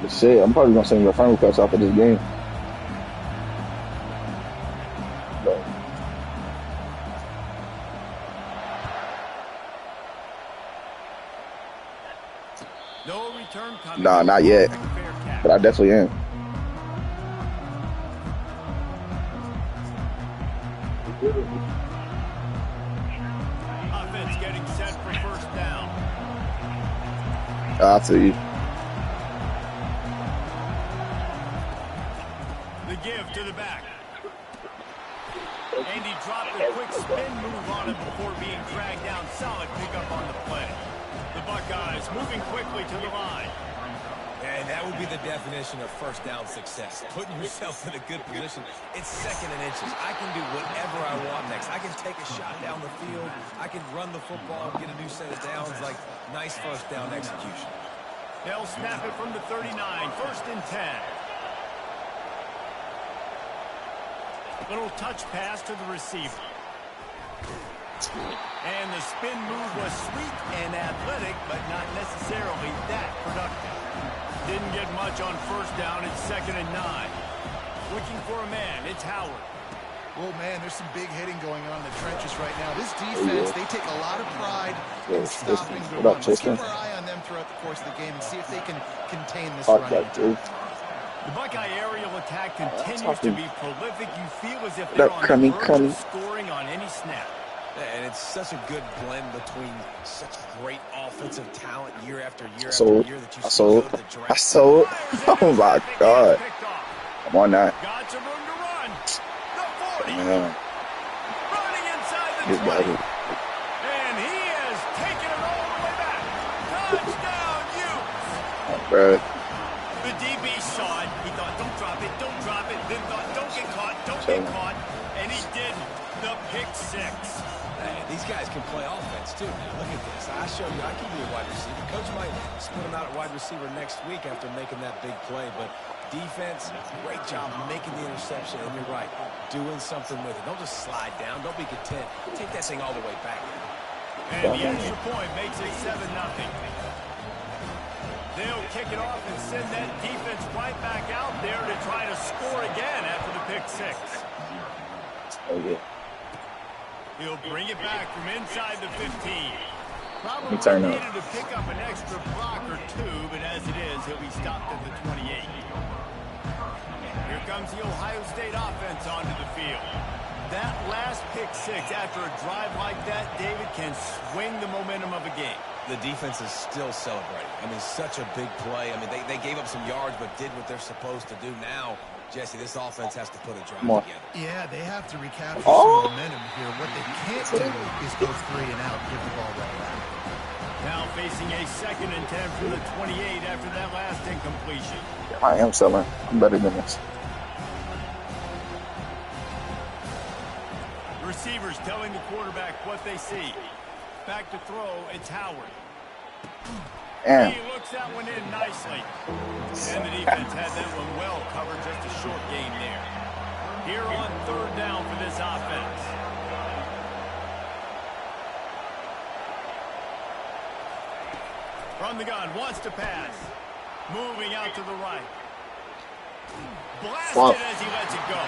Shit, I'm probably gonna send you a friend request off of this game. But, No return coming. nah, not yet. But I definitely am. Offense getting set for first down. I feel you. The give to the back. And he dropped a quick spin move on it before being dragged down. Solid pickup on the play. The Buckeyes moving quickly to the line. And that would be the definition of first down success. Putting yourself in a good position. It's second and inches. I can do whatever I want next. I can take a shot down the field. I can run the football and get a new set of downs. Like, nice first down execution. They'll snap it from the 39. First and 10. Little touch pass to the receiver. And the spin move was sweet and athletic, but not necessarily that productive. Didn't get much on first down. It's second and 9. Looking for a man. It's Howard. Well, man, there's some big hitting going on in the trenches right now. This defense, they take a lot of pride in stopping the run. Let's keep our eye on them throughout the course of the game and see if they can contain this run. The Buckeye aerial attack continues to be prolific. You feel as if they're on the verge of scoring on any snap. And it's such a good blend between such great offensive talent year after year after year that you see go to the draft. I sold. Oh my God. I'm on that. Got some room to run. The 40. Yeah. Running inside the 20. And he has taken it all the way back. Touchdown, Utes. Bro. The DB saw it. He thought, don't drop it, don't drop it. Then thought, don't get caught, don't get caught. And he did the pick six. Hey, these guys can play offense, too. Now, look at this. I show you I can be a wide receiver. Coach might split him out at wide receiver next week after making that big play. But defense, great job making the interception. And you're right, doing something with it. Don't just slide down. Don't be content. Take that thing all the way back. And the extra point makes it 7-0. They'll kick it off and send that defense right back out there to try to score again after the pick six. Oh, yeah. He'll bring it back from inside the 15. Probably needed to pick up an extra block or two, but as it is, he'll be stopped at the 28. Here comes the Ohio State offense onto the field. That last pick six after a drive like that, David, can swing the momentum of a game. The defense is still celebrating. I mean, such a big play. I mean, they gave up some yards but did what they're supposed to do. Now, Jesse, this offense has to put a drive together. Yeah, they have to recapture some momentum here. What they can't do is go 3 and out, give the ball right back. Now facing a second and 10 from the 28 after that last incompletion. I am selling. I'm better than this. Receivers telling the quarterback what they see. Back to throw, it's Howard. Damn. He looks that one in nicely. And the defense had that one well covered, just a short game there. Here on third down for this offense. From the gun, wants to pass. Moving out to the right. Blasted as he lets it go.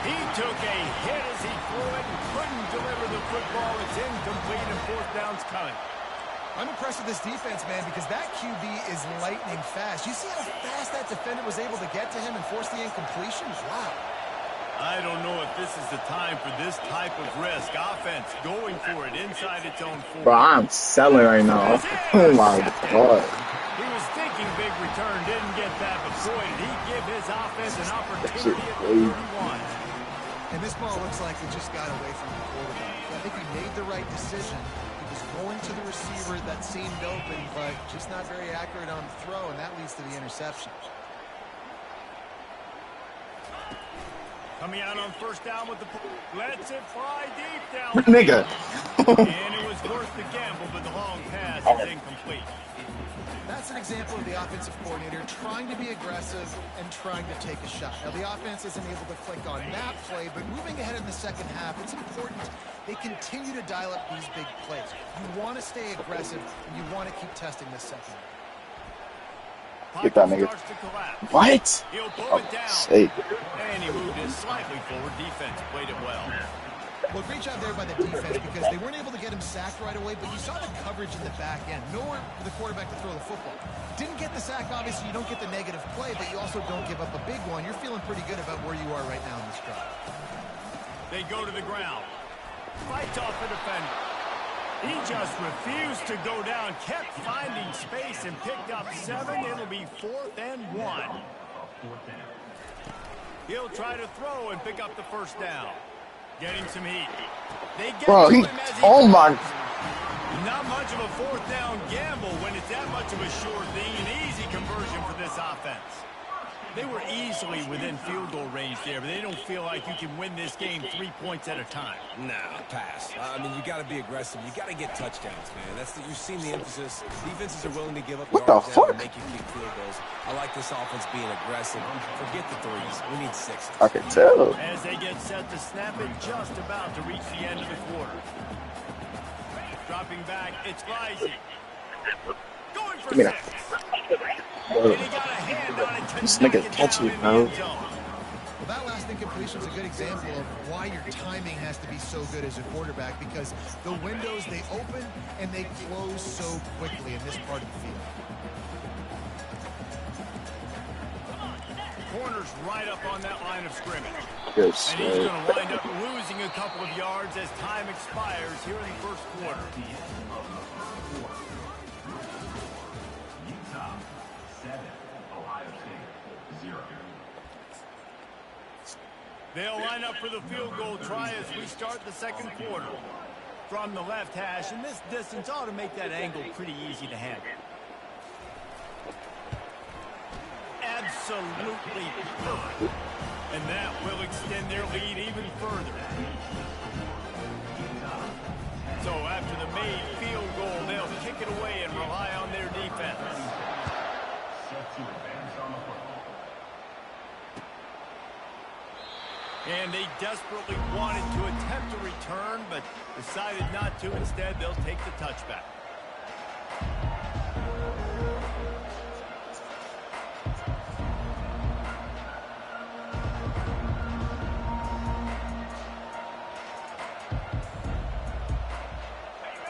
He took a hit as he threw it and couldn't deliver the football. It's incomplete and fourth down's coming. I'm impressed with this defense, man, because that QB is lightning fast. You see how fast that defender was able to get to him and force the incompletion? Wow. I don't know if this is the time for this type of risk. Offense going for it inside its own 40. Bro, I'm selling right now. Oh my God. He was thinking big return, didn't get that, but boy, did he give his offense an opportunity at the 31. And this ball looks like it just got away from the quarterback. I think he made the right decision. He was going to the receiver that seemed open, but just not very accurate on the throw, and that leads to the interception. Coming out on first down with the... Lets it fly deep down. Nigga. And it was worth the gamble, but the long pass is incomplete. That's an example of the offensive coordinator trying to be aggressive and trying to take a shot. Now, the offense isn't able to click on that play, but moving ahead in the second half, it's important they continue to dial up these big plays. You want to stay aggressive, and you want to keep testing this second. Get that nigga. What? Oh, shit. And he moved in slightly forward. Defense played it well. Well, great job there by the defense because they weren't able to get him sacked right away, but you saw the coverage in the back end. Nowhere for the quarterback to throw the football. Didn't get the sack, obviously. You don't get the negative play, but you also don't give up a big one. You're feeling pretty good about where you are right now in this drive. They go to the ground. Fights off the defender. He just refused to go down, kept finding space and picked up 7. It'll be 4th and 1. He'll try to throw and pick up the first down. Getting some heat. They get Bro, him as he oh my. Not much of a 4th down gamble when it's that much of a sure thing. An easy conversion for this offense. They were easily within field goal range there, but they don't feel like you can win this game 3 points at a time. Nah, pass. I mean, you got to be aggressive. You got to get touchdowns, man. You've seen the emphasis. Defenses are willing to give up What the yards fuck? and make you kick field goals. I like this offense being aggressive. Forget the 3s. We need 6s. I can tell. As they get set to snap it, just about to reach the end of the quarter. Dropping back, it's Rising. Going for 6. And he got a hand on it to This knock nigga it touchy, down in the bro. end zone. Well, that last incompletion is a good example of why your timing has to be so good as a quarterback because the windows, they open and they close so quickly in this part of the field. Corner's right up on that line of scrimmage. Good And he's shit. going to wind up losing a couple of yards as time expires here in the first quarter. They'll line up for the field goal try as we start the second quarter. From the left hash, and this distance ought to make that angle pretty easy to handle. Absolutely perfect. And that will extend their lead even further. So after the made field goal, they'll kick it away and rely on their defense. And they desperately wanted to attempt a return, but decided not to. Instead, they'll take the touchback.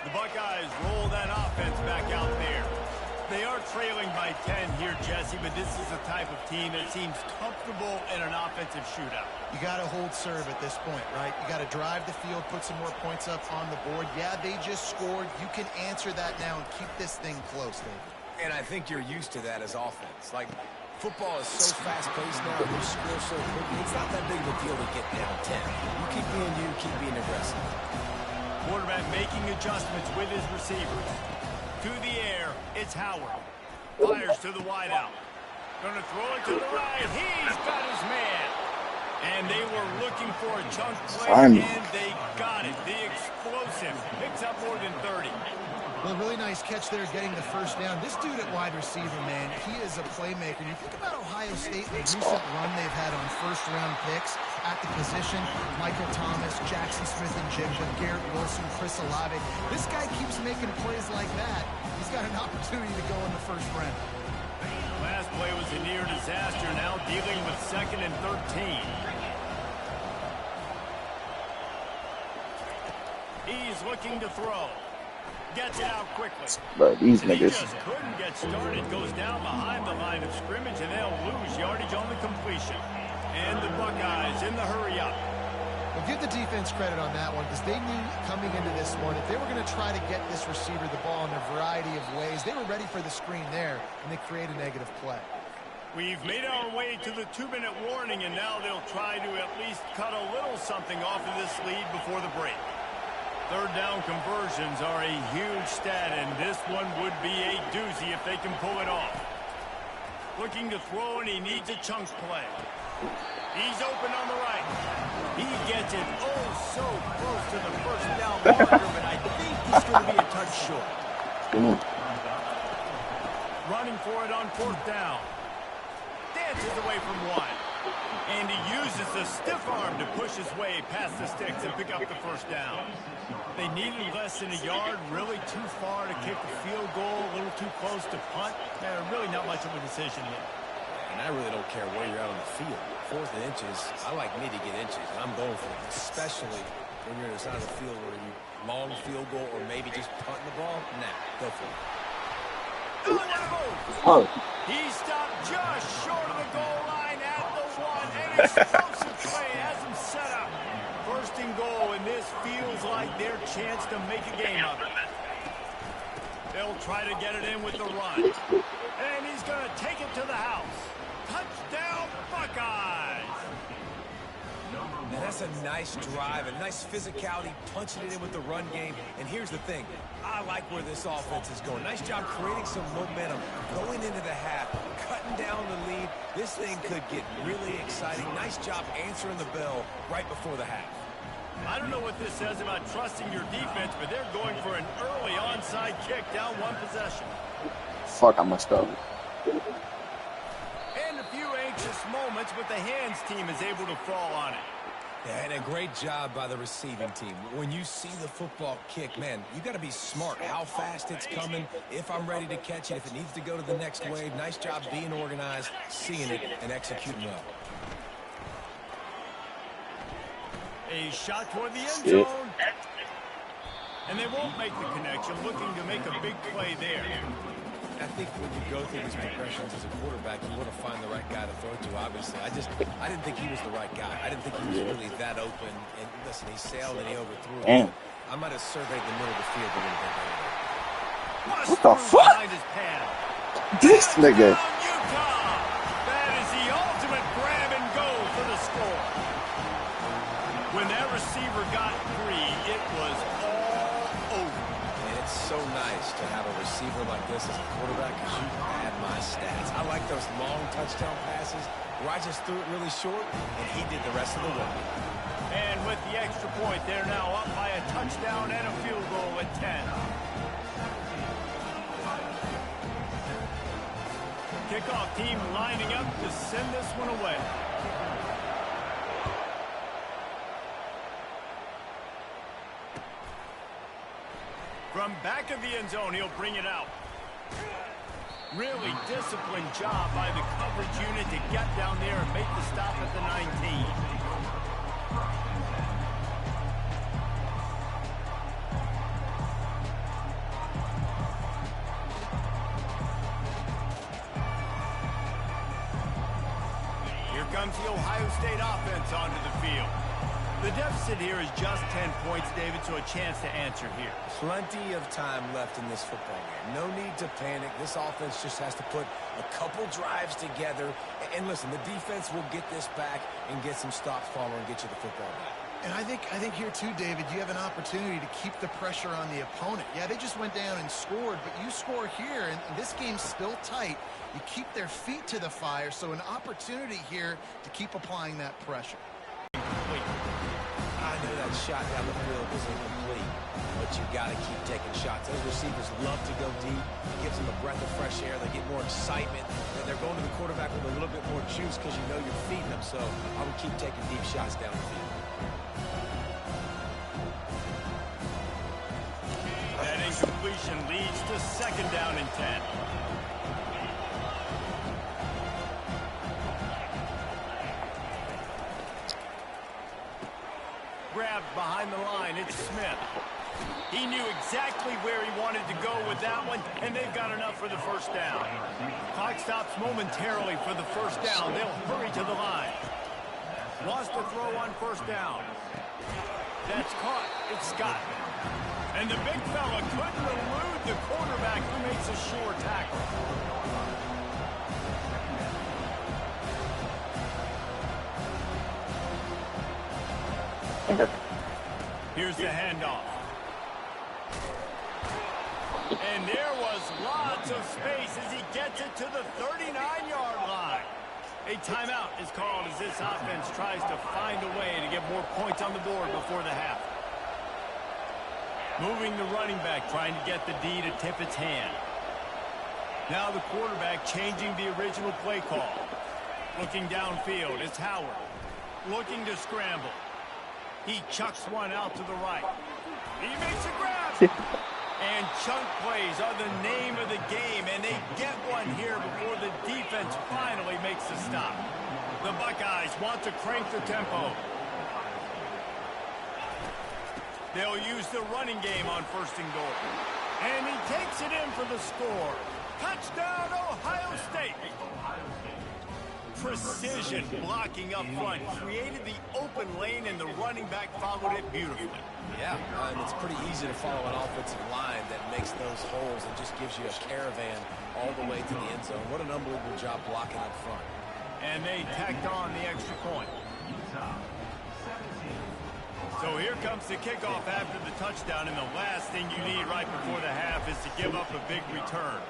The Buckeyes roll that offense back out there. They are trailing by 10 here, Jesse, but this is the type of team that seems comfortable in an offensive shootout. You got to hold serve at this point, right? You got to drive the field, put some more points up on the board. Yeah, they just scored. You can answer that now and keep this thing close, David. And I think you're used to that as offense. Like, football is so fast-paced now, and you score so quickly. It's not that big of a deal to get down 10. You keep being aggressive. Quarterback making adjustments with his receivers. To the air, it's Howard. Fires to the wideout. Gonna throw it to the right. He's got his man. And they were looking for a chunk play, and they got it. The explosive picks up more than 30. Well, really nice catch there getting the first down. This dude at wide receiver, man, he is a playmaker. You think about Ohio State, the recent run they've had on first-round picks at the position. Michael Thomas, Jackson Smith and Jigba, Garrett Wilson, Chris Olave. This guy keeps making plays like that. He's got an opportunity to go in the first round. Last play was a near disaster, now dealing with 2nd and 13. He's looking to throw. Gets it out quickly. Bro, these And he niggas. just couldn't get started. Goes down behind the line of scrimmage, and they'll lose yardage on the completion. And the Buckeyes in the hurry up. Well, give the defense credit on that one because they knew coming into this one, if they were going to try to get this receiver the ball in a variety of ways, they were ready for the screen there, and they create a negative play. We've made our way to the 2-minute warning, and now they'll try to at least cut a little something off of this lead before the break. Third down conversions are a huge stat, and this one would be a doozy if they can pull it off. Looking to throw, and he needs a chunk play. He's open on the right. He gets it so close to the first down marker, but I think he's going to be a touch short. Running for it on 4th down. Dances away from one. And he uses the stiff arm to push his way past the sticks and pick up the first down. They needed less than a yard, really too far to kick the field goal, a little too close to punt. Really not much of a decision here. And I really don't care where you're out on the field. 4th and inches, I like me to get inches, and I'm going for it, especially when you're on the side of the field where you long field goal or maybe just punting the ball. Nah, go for it. Oh. He stopped just short of the goal line at the 1. An explosive play has him set up. 1st and goal, and this feels like their chance to make a game of it. They'll try to get it in with the run. And he's going to take it to the house. Touchdown, Buckeyes! And that's a nice drive, a nice physicality, punching it in with the run game. And here's the thing. I like where this offense is going. Nice job creating some momentum, going into the half, cutting down the lead. This thing could get really exciting. Nice job answering the bell right before the half. I don't know what this says about trusting your defense, but they're going for an early onside kick down 1 possession. Fuck, I messed up. And a few anxious moments, but the hands team is able to fall on it. Yeah, and a great job by the receiving team. When you see the football kick, man, you got to be smart. How fast it's coming, if I'm ready to catch it, if it needs to go to the next wave. Nice job being organized, seeing it, and executing well. A shot toward the end zone. And they won't make the connection, looking to make a big play there. I think when you go through these progressions as a quarterback, you want to find the right guy to throw to, obviously. I didn't think he was the right guy. I didn't think he was really that open. And listen, he sailed and he overthrew it. I might have surveyed the middle of the field a little bit better. What the fuck? This nigga. Utah. That is the ultimate grab and go for the score. When that receiver got free, it was all over. And it's so nice to have a receiver like this as a quarterback because you add my stats. I like those long touchdown passes where I just threw it really short and he did the rest of the work. And with the extra point, they're now up by a touchdown and a field goal at 10. Kickoff team lining up to send this one away. From back of the end zone, he'll bring it out. Really disciplined job by the coverage unit to get down there and make the stop at the 19. Here comes the Ohio State offense onto the field. The deficit here is just 10 points, David, so a chance to answer here. Plenty of time left in this football game. No need to panic. This offense just has to put a couple drives together. And listen, the defense will get this back and get some stops following and get you the football back. And I think here too, David, you have an opportunity to keep the pressure on the opponent. Yeah, they just went down and scored, but you score here, and this game's still tight. You keep their feet to the fire, so an opportunity here to keep applying that pressure. I know that shot down the field was incomplete, but you got to keep taking shots. Those receivers love to go deep. It gives them a breath of fresh air. They get more excitement, and they're going to the quarterback with a little bit more juice because you know you're feeding them. So I would keep taking deep shots down the field. That incompletion leads to 2nd down and 10. Grabbed behind the line, it's Smith. He knew exactly where he wanted to go with that one, and they've got enough for the 1st down. Clock stops momentarily for the 1st down. They'll hurry to the line. Lost the throw on 1st down. That's caught. It's Scott. And the big fella couldn't elude the quarterback who makes a sure tackle. Here's the handoff. And there was lots of space as he gets it to the 39-yard line. A timeout is called as this offense tries to find a way to get more points on the board before the half. Moving the running back, trying to get the D to tip its hand. Now the quarterback changing the original play call. Looking downfield, it's Howard. Looking to scramble. He chucks one out to the right. He makes a grab. And chunk plays are the name of the game, and they get one here before the defense finally makes the stop. The Buckeyes want to crank the tempo. They'll use the running game on 1st and goal. And he takes it in for the score. Touchdown, Ohio State. Precision blocking up front created the open lane, and the running back followed it beautifully. Yeah, and it's pretty easy to follow an offensive line that makes those holes and just gives you a caravan all the way to the end zone. What an unbelievable job blocking up front. And they tacked on the extra point. So here comes the kickoff after the touchdown, and the last thing you need right before the half is to give up a big return.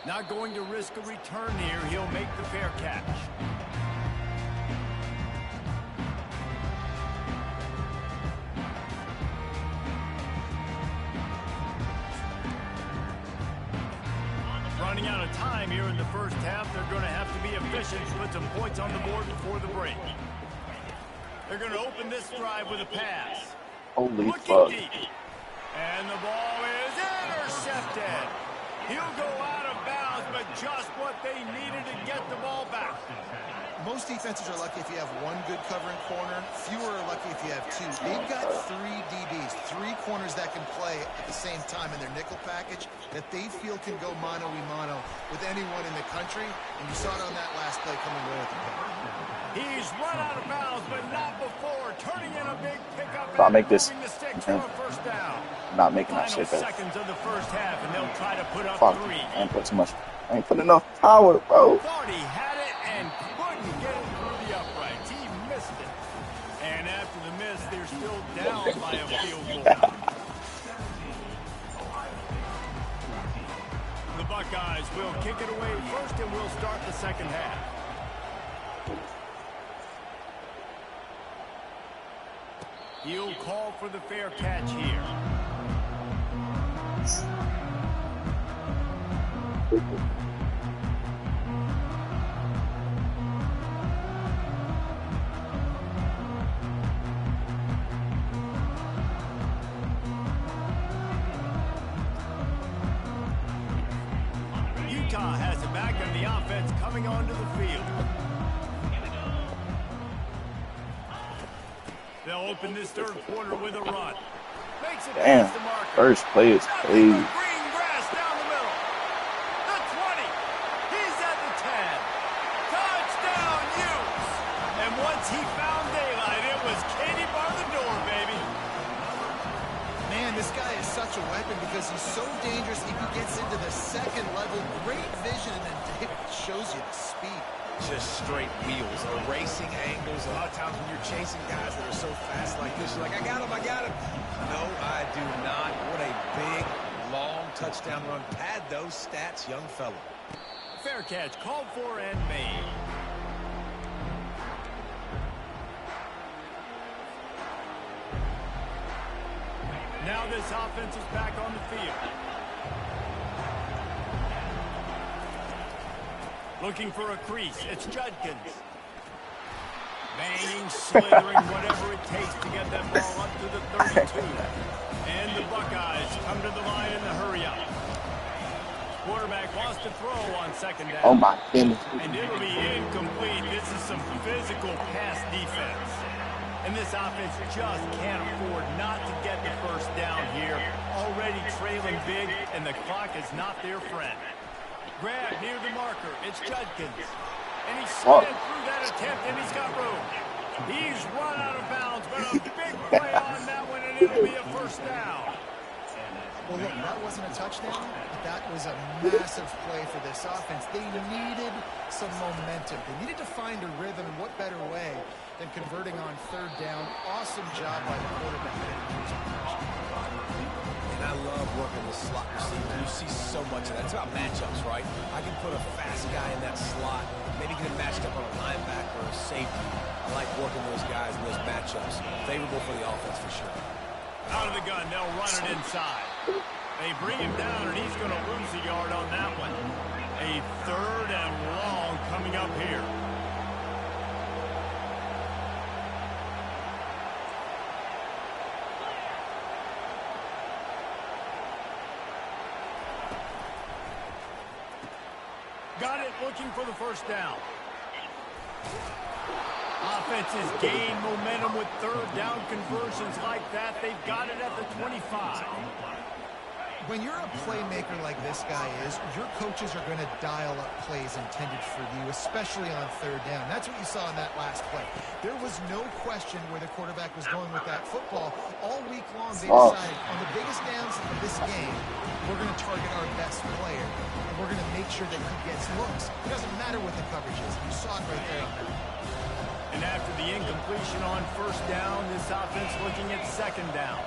Not going to risk a return here. He'll make the fair catch. Running out of time here in the first half. They're going to have to be efficient, put some points on the board before the break. They're going to open this drive with a pass. Holy fuck. Deep. And the ball is intercepted. He'll go out of bounds, but just what they needed to get the ball back. Most defenses are lucky if you have one good covering corner. Fewer are lucky if you have two. They've got 3 DBs, 3 corners that can play at the same time in their nickel package that they feel can go mano-a-mano with anyone in the country. And you saw it on that last play coming away with the pick. He's run out of bounds, but not before. Turning in a big pickup. I'll make this. The sticks for a first down. Not making that Final shit better. seconds of the first half, and they'll try to put up Fuck. 3. I ain't put too much. I ain't put enough power, bro. Thought he had it and couldn't get it through the uprights. He missed it. And after the miss, they're still down by a field goal. The Buckeyes will kick it away first, and we'll start the second half. He'll call for the fair catch here. Utah has it back on the offense coming onto the field. They'll open this third quarter with a run. Makes it Damn. past the marker. First play is crazy. Green grass down the middle. The 20. He's at the 10. Touchdown, Utes. And once he found daylight, it was Katie bar the door, baby. Man, this guy is such a weapon because he's so dangerous if he gets into the second level. Great vision, and then David shows you the speed. Just straight wheels, erasing angles. A lot of times when you're chasing guys that are so fast like this, you're like, I got him, I got him. No, I do not. What a big, long touchdown run. Pad those stats, young fella. Fair catch called for and made. Now this offense is back on the field. Looking for a crease. It's Judkins. Banging, slithering, whatever it takes to get that ball up to the 32. And the Buckeyes come to the line in the hurry-up. Quarterback wants to throw on second down. Oh my goodness. And it'll be incomplete. This is some physical pass defense. And this offense just can't afford not to get the first down here. Already trailing big, and the clock is not their friend. Grab near the marker. It's Judkins. And he's slid through that attempt, and he's got room. He's run out of bounds, but a big play on that one, and it'll be a first down. Well, look, that wasn't a touchdown, but that was a massive play for this offense. They needed some momentum. They needed to find a rhythm, and what better way than converting on third down. Awesome job by the quarterback. And I love working the slot receiver. You see so much of that. It's about matchups, right? I can put a fast guy in that slot, maybe get him matched up on a linebacker or a safety. I like working those guys in those matchups. Favorable for the offense for sure. Out of the gun, they'll run it inside. They bring him down, and he's going to lose a yard on that one. A 3rd and here. Got it, looking for the first down. Offenses gain momentum with third down conversions like that. They've got it at the 25. When you're a playmaker like this guy is, your coaches are going to dial up plays intended for you, especially on third down. That's what you saw in that last play. There was no question where the quarterback was going with that football. All week long, they decided on the biggest downs of this game, we're going to target our best player, and we're going to make sure that he gets looks. It doesn't matter what the coverage is. You saw it right there on that. And after the incompletion on first down, this offense looking at second down.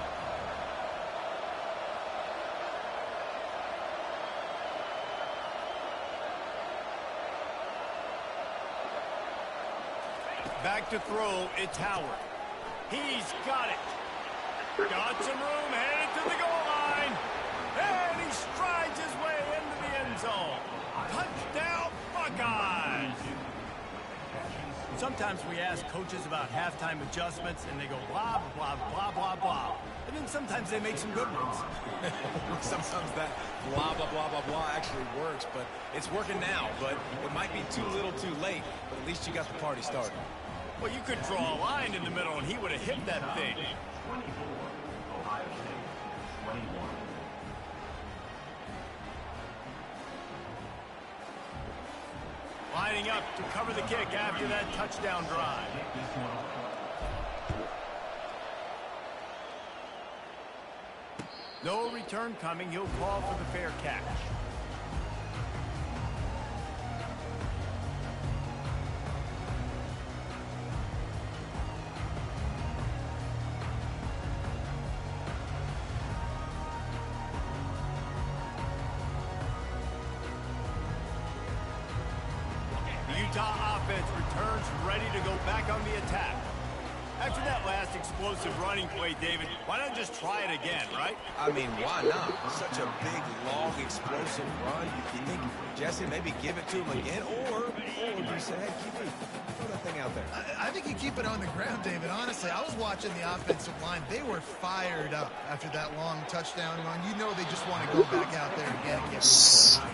Back to throw, it's Howard. He's got it. Got some room, headed to the goal line. And he strides his way into the end zone. Touchdown, Buckeyes. Sometimes we ask coaches about halftime adjustments, and they go blah, blah, blah, blah, blah. And then sometimes they make some good ones. Sometimes that blah, blah, blah, blah, blah actually works, but it's working now. But it might be too little too late, but at least you got the party started. Well, you could draw a line in the middle, and he would have hit that thing. Lining up to cover the kick after that touchdown drive. No return coming. He'll call for the fair catch. Utah offense returns ready to go back on the attack. After that last explosive running play, David, why not just try it again, right? I mean, why not? Such a big, long, explosive run. You think, Jesse, maybe give it to him again, or you say, hey, throw that thing out there. I think you keep it on the ground, David. Honestly, I was watching the offensive line. They were fired up after that long touchdown run. You know they just want to go back out there again and get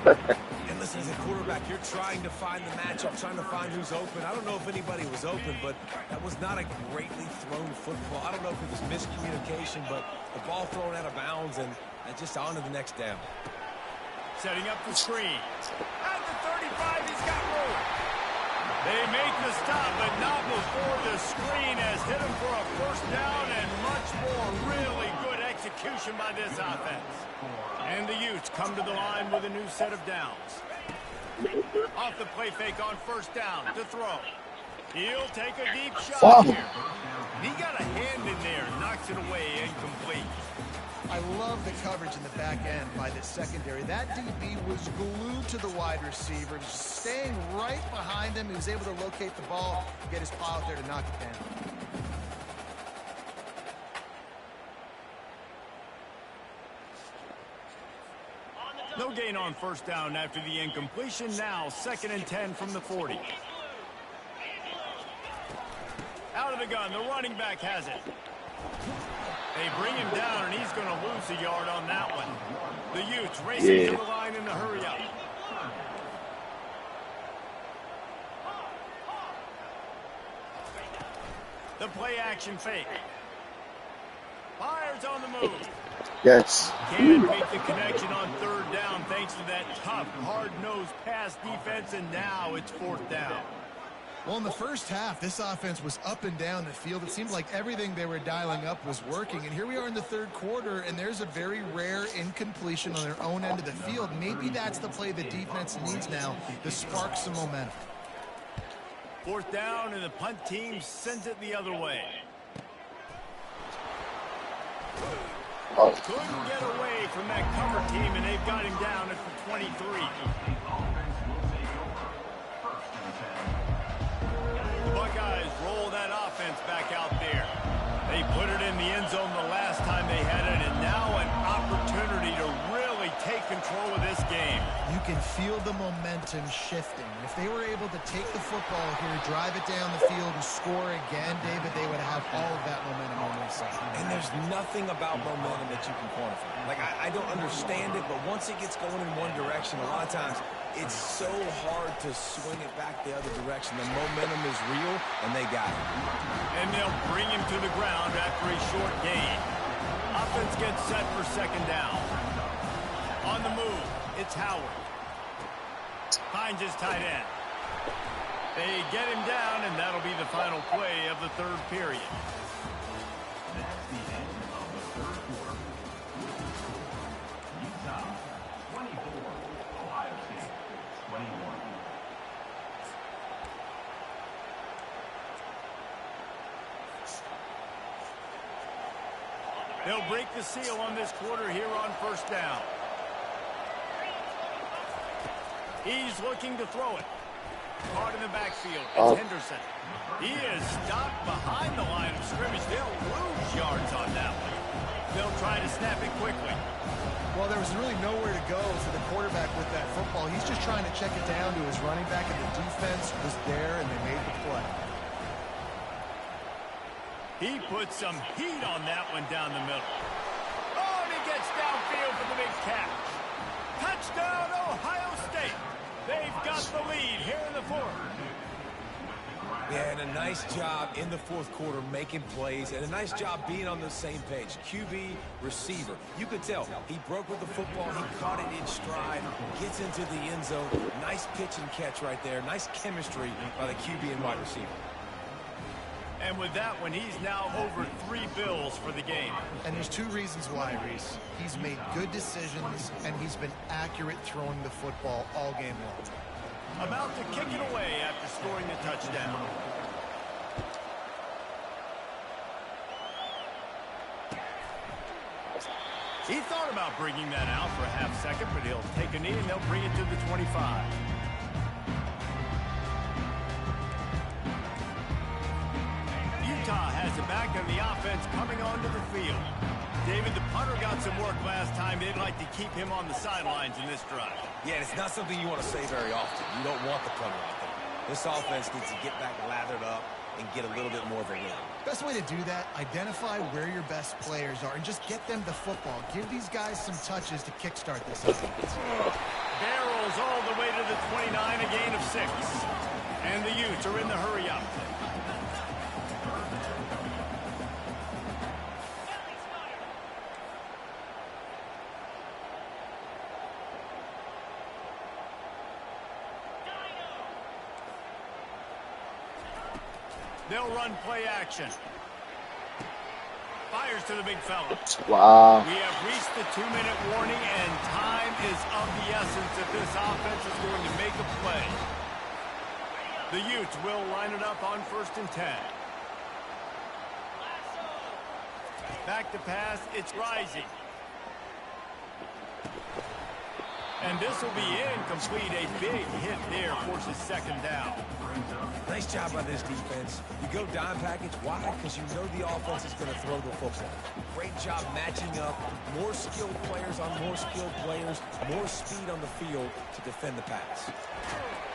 rid. And listen, as a quarterback, you're trying to find the matchup, trying to find who's open. I don't know if anybody was open, but that was not a greatly thrown football. I don't know if it was miscommunication, but the ball thrown out of bounds and just on to the next down. Setting up the screen. At the 35, he's got room. They make the stop, but not before the screen has hit him for a first down and much more. Really good execution by this offense. And the Utes come to the line with a new set of downs. Off the play fake on first down to throw. He'll take a deep shot here. He got a hand in there, knocks it away, incomplete. I love the coverage in the back end by the secondary. That DB was glued to the wide receiver, just staying right behind him. He was able to locate the ball, get his paw out there to knock it down. No gain on first down after the incompletion. Now 2nd and 10 from the 40. Out of the gun, the running back has it. They bring him down, and he's going to lose a yard on that one. The Utes racing to the line in the hurry-up. The play-action fake. Fires on the move. Yes. Can't make the connection on third down thanks to that tough, hard-nosed pass defense, and now it's 4th down. Well, in the first half, this offense was up and down the field. It seemed like everything they were dialing up was working. And here we are in the third quarter, and there's a very rare incompletion on their own end of the field. Maybe that's the play the defense needs now to spark some momentum. 4th down, and the punt team sends it the other way. Couldn't get away from that cover team, and they've got him down at the 23. The Buckeyes roll that offense back out there. They put it in the end zone the last time they had it, and now an opportunity to really take control of this game. You can feel the momentum shifting. If they were able to take the football here, drive it down the field, and score again, David, they would have all of that momentum on their side. And there's nothing about momentum that you can quantify. Like, I don't understand it, but once it gets going in one direction, a lot of times it's so hard to swing it back the other direction. The momentum is real, and they got it. And they'll bring him to the ground after a short gain. Offense gets set for second down. On the move, it's Howard. Finds his tight end. They get him down, and that'll be the final play of the third period. That's the end of the third quarter. Utah 24, Ohio State 21. They'll break the seal on this quarter here on first down. He's looking to throw it. Caught in the backfield. It's Henderson. He is stopped behind the line of scrimmage. They'll lose yards on that one. They'll try to snap it quickly. Well, there was really nowhere to go for the quarterback with that football. He's just trying to check it down to his running back, and the defense was there, and they made the play. He put some heat on that one down the middle. Oh, and he gets downfield for the big catch. Touchdown, Ohio State. They've got the lead here in the fourth. Yeah, and a nice job in the fourth quarter making plays, and a nice job being on the same page. QB, receiver. You could tell he broke with the football. He caught it in stride, gets into the end zone. Nice pitch and catch right there. Nice chemistry by the QB and wide receiver. And with that one, he's now over 3 bills for the game. And there's 2 reasons why, Reese. He's made good decisions, and he's been accurate throwing the football all game long. About to kick it away after scoring the touchdown. He thought about bringing that out for a half second, but he'll take a knee and they'll bring it to the 25. Utah has it back, and the offense coming onto the field. David, the punter got some work last time. They'd like to keep him on the sidelines in this drive. Yeah, it's not something you want to say very often. You don't want the punter out there. This offense needs to get back lathered up and get a little bit more of a rhythm. Best way to do that, identify where your best players are and just get them the football. Give these guys some touches to kickstart this offense. Barrels all the way to the 29, a gain of 6. And the Utes are in the hurry up. They'll run play action. Fires to the big fella. Wow. We have reached the 2-minute warning, and time is of the essence if this offense is going to make a play. The Utes will line it up on 1st and 10. Back to pass, it's Rising. And this will be incomplete. A big hit there forces second down. Nice job by this defense. You go dime package. Why? Because you know the offense is going to throw the football. Great job matching up. More skilled players on more skilled players. More speed on the field to defend the pass.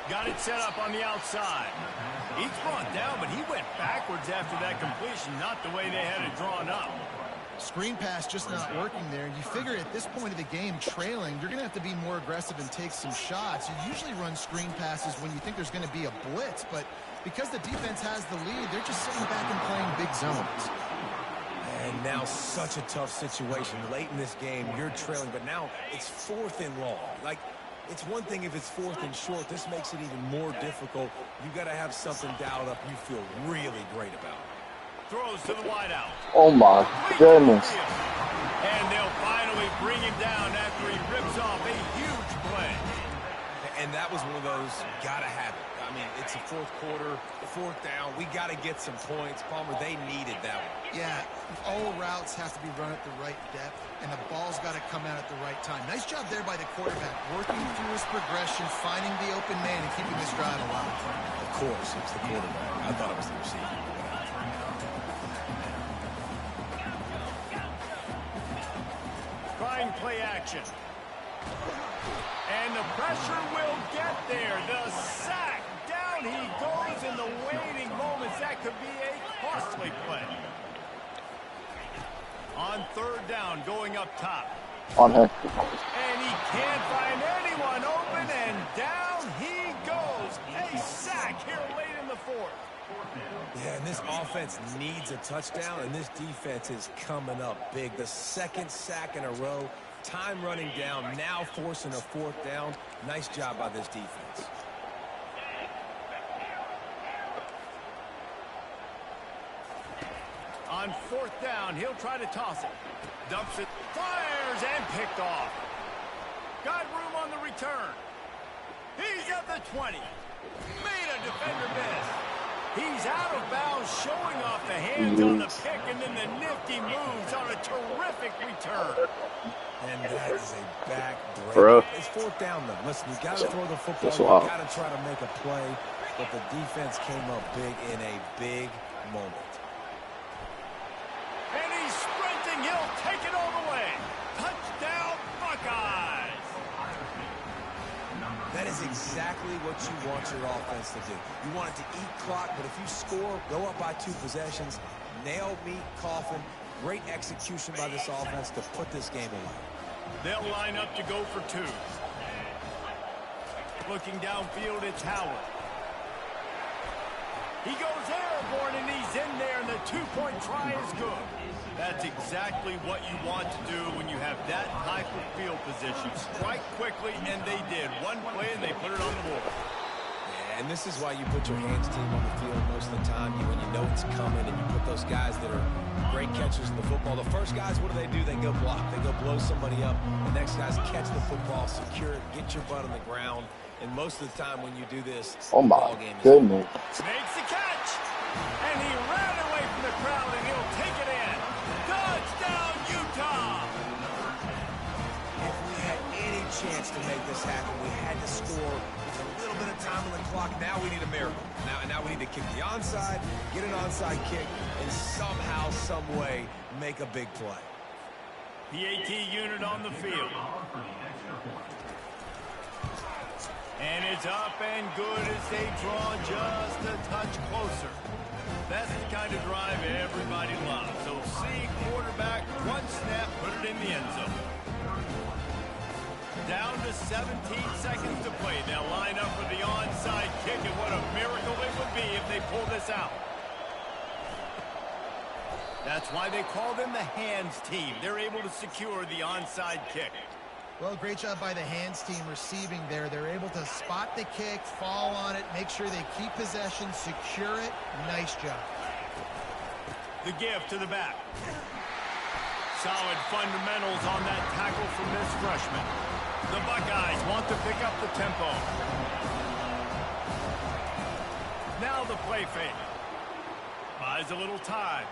Got it set up on the outside. He's brought down, but he went backwards after that completion. Not the way they had it drawn up. Screen pass just not working there. You figure at this point of the game, trailing, you're going to have to be more aggressive and take some shots. You usually run screen passes when you think there's going to be a blitz, but because the defense has the lead, they're just sitting back and playing big zones. And now such a tough situation. Late in this game, you're trailing, but now it's 4th and long. Like, it's one thing if it's 4th and short. This makes it even more difficult. You got to have something dialed up you feel really great about. Throws to the wideout. Oh my goodness. And they'll finally bring him down after he rips off a huge play. And that was one of those, gotta have it. I mean, it's the 4th quarter, 4th down. We got to get some points. Palmer, they needed that one. Yeah, all routes have to be run at the right depth, and the ball's got to come out at the right time. Nice job there by the quarterback, working through his progression, finding the open man, and keeping this drive alive. Of course, it's the quarterback. I thought it was the receiver. Trying play action. And the pressure will get there. The sack. Down he goes in the waiting moments. That could be a costly play. On third down, going up top. On her. And he can't find anyone open, and down he goes. A sack here late in the fourth. Yeah, and this offense needs a touchdown, and this defense is coming up big. The second sack in a row, time running down, now forcing a fourth down. Nice job by this defense. On fourth down, he'll try to toss it. Dumps it, fires, and picked off. Got room on the return. He's at the 20. Made a defender miss. He's out of bounds, showing off the hands on the pick, and then the nifty moves on a terrific return. And that is a back break. Bro. It's fourth down, though. Listen, you got to throw the football. That's You wild. got to try to make a play. But the defense came up big in a big moment. And he's sprinting. He'll take it all the way. Touchdown, Buckeyes. That is exactly what you want your offense to do. You want it to eat clock, but if you score, go up by 2 possessions, nail meat coffin. Great execution by this offense to put this game away. They'll line up to go for 2. Looking downfield, it's Howard. He goes airborne, and he's in there, and the 2-point try is good. That's exactly what you want to do when you have that type of field position. Strike quickly, and they did. One play, and they put it on the board. And this is why you put your hands team on the field most of the time. When you know it's coming, and you put those guys that are great catchers of the football. The first guys, what do? They go block. They go blow somebody up. The next guys catch the football, secure it, get your butt on the ground. And most of the time when you do this, Oh the my ball game is goodness. Makes the catch. And he ran away from the crowd, and he'll take it in. Touchdown, Utah. If we had any chance to make this happen, we had to score with a little bit of time on the clock. Now we need a miracle. Now we need to kick the onside, get an onside kick, and somehow, some way, make a big play. PAT unit on the field. And it's up and good as they draw just a touch closer. That's the kind of drive everybody loves. So see quarterback, one snap, put it in the end zone. Down to 17 seconds to play. They'll line up for the onside kick, and what a miracle it would be if they pull this out. That's why they call them the hands team. They're able to secure the onside kick. Well, great job by the hands team receiving there. They're able to spot the kick, fall on it, make sure they keep possession, secure it. Nice job. The give to the back. Solid fundamentals on that tackle from this freshman. The Buckeyes want to pick up the tempo. Now the play fake. Buys a little time.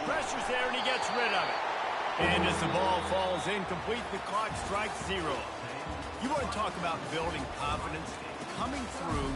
Pressure's there, and he gets rid of it. And as the ball falls incomplete, the clock strikes 0. You want to talk about building confidence? Coming through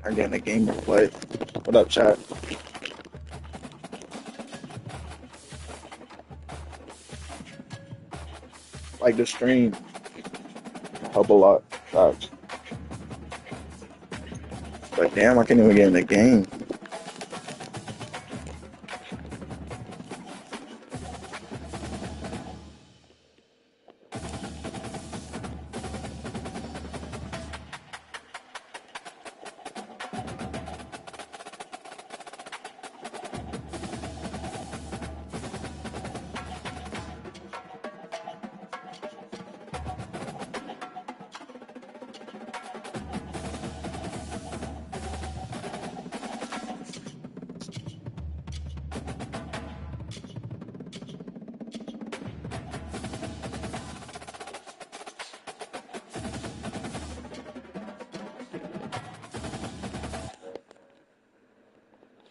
I'm getting a game to play. What up, chat? Like the stream. Help a lot. Facts. But damn, I can't even get in the game.